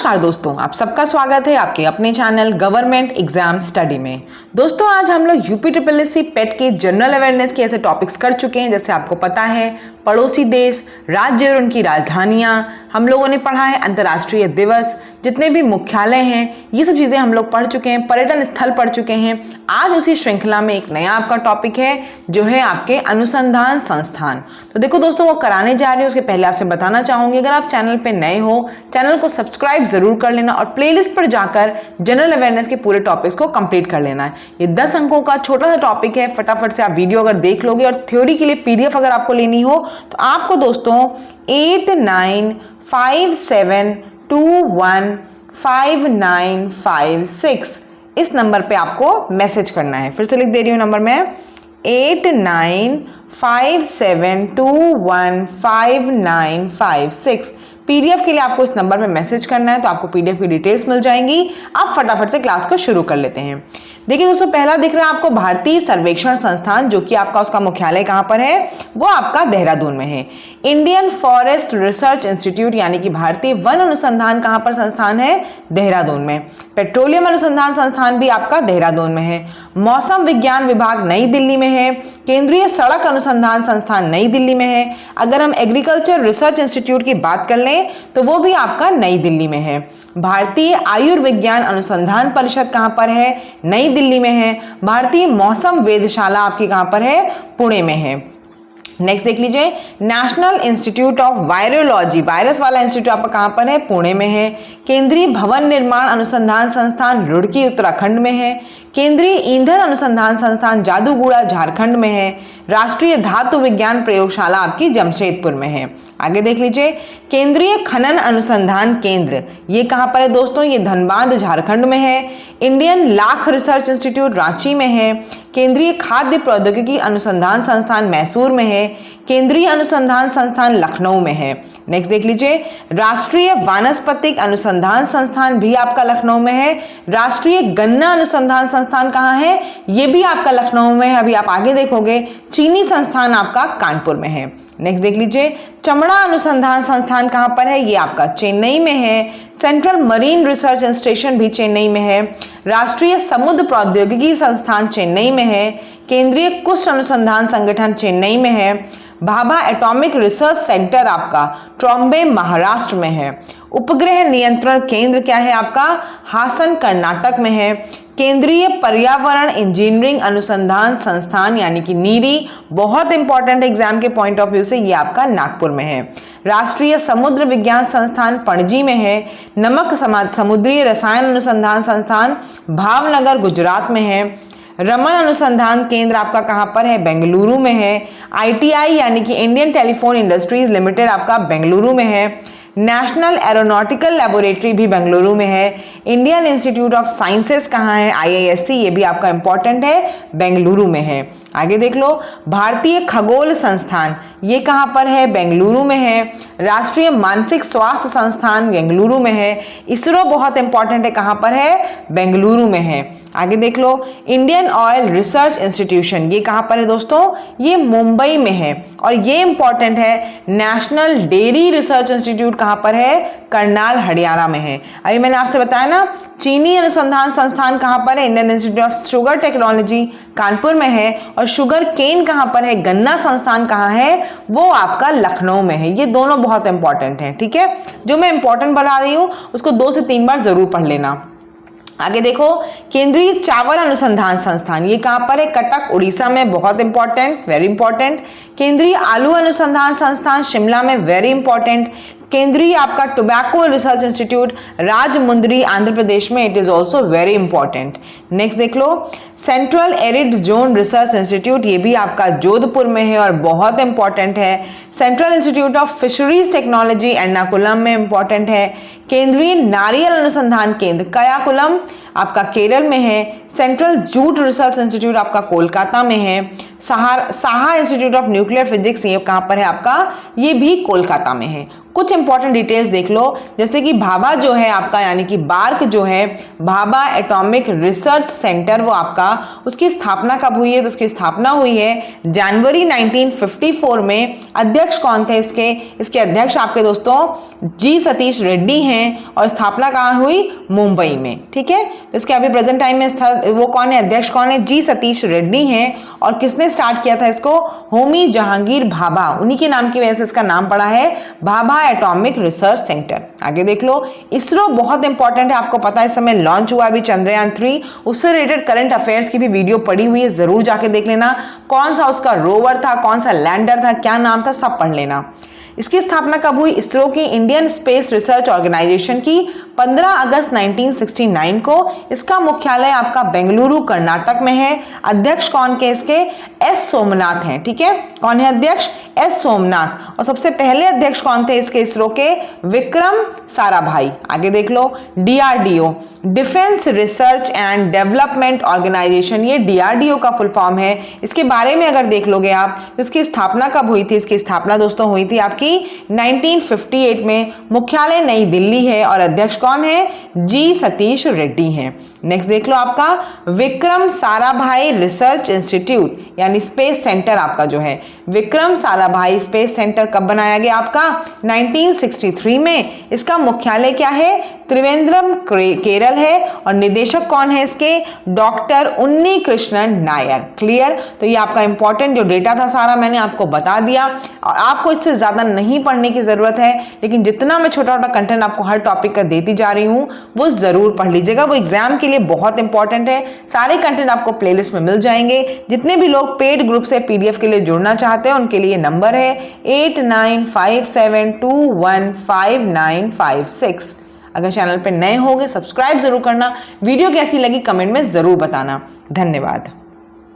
नमस्कार दोस्तों, आप सबका स्वागत है आपके अपने चैनल गवर्नमेंट एग्जाम स्टडी में। दोस्तों आज हम लोग यूपी ट्रिपल एस सी पेट के जनरल अवेयरनेस के ऐसे टॉपिक्स कर चुके हैं। जैसे आपको पता है पड़ोसी देश, राज्य और उनकी राजधानियां, हम लोगों ने पढ़ा है अंतर्राष्ट्रीय दिवस, जितने भी मुख्यालय हैं, ये सब चीज़ें हम लोग पढ़ चुके हैं, पर्यटन स्थल पढ़ चुके हैं। आज उसी श्रृंखला में एक नया आपका टॉपिक है जो है आपके अनुसंधान संस्थान। तो देखो दोस्तों, वो कराने जा रहे हैं उसके पहले आपसे बताना चाहूँगी, अगर आप चैनल पर नए हो चैनल को सब्सक्राइब जरूर कर लेना और प्लेलिस्ट पर जाकर जनरल अवेयरनेस के पूरे टॉपिक्स को कंप्लीट कर लेना है। ये 10 अंकों का छोटा सा टॉपिक है, फटाफट से आप वीडियो अगर देख लोगे और थ्योरी के लिए पीडीएफ अगर आपको लेनी हो तो आपको दोस्तों 8957215956 इस नंबर पे आपको मैसेज करना है। फिर से लिख दे रही हूँ नंबर में 8957215956। पीडीएफ के लिए आपको इस नंबर पे मैसेज करना है तो आपको पीडीएफ की डिटेल्स मिल जाएंगी। आप फटाफट से क्लास को शुरू कर लेते हैं। देखिए दोस्तों, पहला दिख रहा है आपको भारतीय सर्वेक्षण संस्थान, जो कि आपका उसका मुख्यालय कहाँ पर है, वो आपका देहरादून में है। इंडियन फॉरेस्ट रिसर्च इंस्टीट्यूट यानी कि भारतीय वन अनुसंधान कहाँ पर संस्थान है, देहरादून में। पेट्रोलियम अनुसंधान संस्थान भी आपका देहरादून में है। मौसम विज्ञान विभाग नई दिल्ली में है। केंद्रीय सड़क अनुसंधान संस्थान नई दिल्ली में है। अगर हम एग्रीकल्चर रिसर्च इंस्टीट्यूट की बात कर लें तो वो भी आपका नई दिल्ली में है। भारतीय आयुर्विज्ञान अनुसंधान परिषद कहाँ पर है, नई दिल्ली में है। भारतीय मौसम वेधशाला आपकी कहाँ पर है, पुणे में है। नेक्स्ट देख लीजिए, national institute of virology, virus वाला इंस्टीट्यूट आपका कहाँ पर है, पुणे में है। केंद्रीय भवन निर्माण अनुसंधान संस्थान रुड़की उत्तराखंड में है। केंद्रीय ईंधन अनुसंधान संस्थान जादूगुड़ा झारखंड में है। राष्ट्रीय धातु विज्ञान प्रयोगशाला आपकी जमशेदपुर में है। आगे देख लीजिए, केंद्रीय खनन अनुसंधान केंद्र, ये कहाँ पर है दोस्तों, ये धनबाद झारखंड में है। Indian lakh research institute Ranchi में है। केंद्रीय खाद्य प्रौद्योगिकी अनुसंधान संस्थान मैसूर में है। केंद्रीय अनुसंधान संस्थान लखनऊ में है। नेक्स्ट देख लीजिए, राष्ट्रीय वानस्पतिक अनुसंधान संस्थान भी आपका लखनऊ में है। राष्ट्रीय गन्ना अनुसंधान संस्थान कहाँ है, ये भी आपका लखनऊ में है। अभी आप आगे देखोगे चीनी संस्थान आपका कानपुर में है। नेक्स्ट देख लीजिए, चमड़ा अनुसंधान संस्थान कहाँ पर है, ये आपका चेन्नई में है। सेंट्रल मरीन रिसर्च स्टेशन भी चेन्नई में है। राष्ट्रीय समुद्र प्रौद्योगिकी संस्थान चेन्नई में है। केंद्रीय कुष्ठ अनुसंधान संगठन चेन्नई में है। भाभा एटॉमिक रिसर्च सेंटर आपका ट्रॉम्बे महाराष्ट्र में है। उपग्रह नियंत्रण केंद्र क्या है आपका, हासन कर्नाटक में है। केंद्रीय पर्यावरण इंजीनियरिंग अनुसंधान संस्थान यानी कि नीरी, बहुत इंपॉर्टेंट एग्जाम के पॉइंट ऑफ व्यू से, ये आपका नागपुर में है। राष्ट्रीय समुद्र विज्ञान संस्थान पणजी में है। नमक समुद्री रसायन अनुसंधान संस्थान भावनगर गुजरात में है। रमन अनुसंधान केंद्र आपका कहाँ पर है, बेंगलुरु में है। आईटीआई यानी कि इंडियन टेलीफोन इंडस्ट्रीज लिमिटेड आपका बेंगलुरु में है। नेशनल एरोनॉटिकल लेबोरेटरी भी बेंगलुरु में है। इंडियन इंस्टीट्यूट ऑफ साइंसेस कहाँ है, आईआईएससी, ये भी आपका इंपॉर्टेंट है, बेंगलुरु में है। आगे देख लो, भारतीय खगोल संस्थान, ये कहाँ पर है, बेंगलुरु में है। राष्ट्रीय मानसिक स्वास्थ्य संस्थान बेंगलुरु में है। इसरो बहुत इंपॉर्टेंट है, कहाँ पर है, बेंगलुरु में है। आगे देख लो, इंडियन ऑयल रिसर्च इंस्टीट्यूशन, ये कहाँ पर है दोस्तों, ये मुंबई में है। और ये इंपॉर्टेंट है, नेशनल डेयरी रिसर्च इंस्टीट्यूट कहाँ पर है, करनाल हरियाणा में है। अभी मैंने आपसे बताया ना, चीनी अनुसंधान संस्थान कहाँ पर है, Indian institute of sugar technology Kanpur में है। और शुगर केन कहाँ पर है, गन्ना संस्थान कहाँ है, वो आपका लखनऊ में है। ये दोनों बहुत इंपॉर्टेंट हैं, ठीक है। जो मैं इंपॉर्टेंट बता रही हूँ उसको 2 से 3 बार जरूर पढ़ लेना। आगे देखो, केंद्रीय चावल अनुसंधान संस्थान, ये कहाँ पर है, कटक उड़ीसा में, बहुत इंपॉर्टेंट, वेरी इंपॉर्टेंट। केंद्रीय आलू अनुसंधान संस्थान शिमला में, वेरी इंपॉर्टेंट। केंद्रीय आपका tobacco research institute Rajahmundry Andhra Pradesh में, it is also very important. Next देख लो, central arid zone research institute, ये भी आपका जोधपुर में है और बहुत इंपॉर्टेंट है। Central institute of fisheries technology Ernakulam में इंपॉर्टेंट है। केंद्रीय नारियल अनुसंधान केंद्र कयाकुलम आपका केरल में है, सेंट्रल जूट रिसर्च इंस्टीट्यूट आपका कोलकाता में है, Saha institute of nuclear physics ये कहाँ पर है आपका, ये भी कोलकाता में है। कुछ इंपॉर्टेंट डिटेल्स देख लो, जैसे कि भाभा जो है आपका यानी कि बार्क जो है, भाभा एटॉमिक रिसर्च सेंटर, वो आपका उसकी स्थापना कब हुई है, तो उसकी स्थापना हुई है जनवरी 1954 में। अध्यक्ष कौन थे इसके अध्यक्ष आपके दोस्तों जी सतीश रेड्डी हैं और स्थापना कहाँ हुई, मुंबई में। ठीक है, तो इसके अभी प्रेजेंट टाइम में वो कौन है, अध्यक्ष कौन है, जी सतीश रेड्डी हैं। और किसने स्टार्ट किया था इसको, होमी जहांगीर भाभा, उन्हीं के नाम की वजह से इसका नाम पड़ा है भाभा एटॉमिक रिसर्च सेंटर। आगे देख लो, इसरो बहुत इंपॉर्टेंट है, आपको पता है इस समय लॉन्च हुआ अभी चंद्रयान 3, उससे रिलेटेड करंट अफेयर्स की भी वीडियो पड़ी हुई है, जरूर जाके देख लेना। कौन सा उसका रोवर था, कौन सा लैंडर था, क्या नाम था, सब पढ़ लेना। इसकी स्थापना कब हुई, इसरो की इंडियन स्पेस रिसर्च ऑर्गेनाइजेशन की 15 अगस्त 1969 को। इसका मुख्यालय आपका बेंगलुरु कर्नाटक में है। अध्यक्ष कौन के इसके, एस सोमनाथ हैं। ठीक है, कौन है अध्यक्ष, एस सोमनाथ। और सबसे पहले अध्यक्ष कौन थे इसके, इसरो के, विक्रम साराभाई। आगे देख लो, DRDO, defence research and development organisation, ये डीआरडीओ का फुल फॉर्म है। इसके बारे में अगर देख लोगे आप, तो इसकी स्थापना कब हुई थी, इसकी स्थापना दोस्तों हुई थी आपकी 1958 में। मुख्यालय नई दिल्ली है और अध्यक्ष कौन है, जी सतीश रेड्डी हैं। नेक्स्ट देख लो आपका विक्रम साराभाई रिसर्च इंस्टीट्यूट यानी स्पेस सेंटर आपका जो है, विक्रम साराभाई स्पेस सेंटर कब बनाया गया आपका, 1963 में। इसका मुख्यालय क्या है, त्रिवेंद्रम केरल है और निदेशक कौन है इसके, डॉक्टर उन्नी कृष्णन नायर। क्लियर, तो ये आपका इंपॉर्टेंट जो डेटा था सारा मैंने आपको बता दिया और आपको इससे ज्यादा नहीं पढ़ने की जरूरत है, लेकिन जितना मैं छोटा छोटा कंटेंट आपको हर टॉपिक का देती जा रही हूं वो जरूर पढ़ लीजिएगा, वो एग्जाम के लिए बहुत इंपॉर्टेंट है। सारे कंटेंट आपको प्लेलिस्ट में मिल जाएंगे। जितने भी लोग पेड ग्रुप से पीडीएफ के लिए जुड़ना चाहते हैं उनके लिए नंबर है 8957215956। अगर चैनल पे नए होंगे सब्सक्राइब जरूर करना। वीडियो कैसी लगी कमेंट में जरूर बताना। धन्यवाद।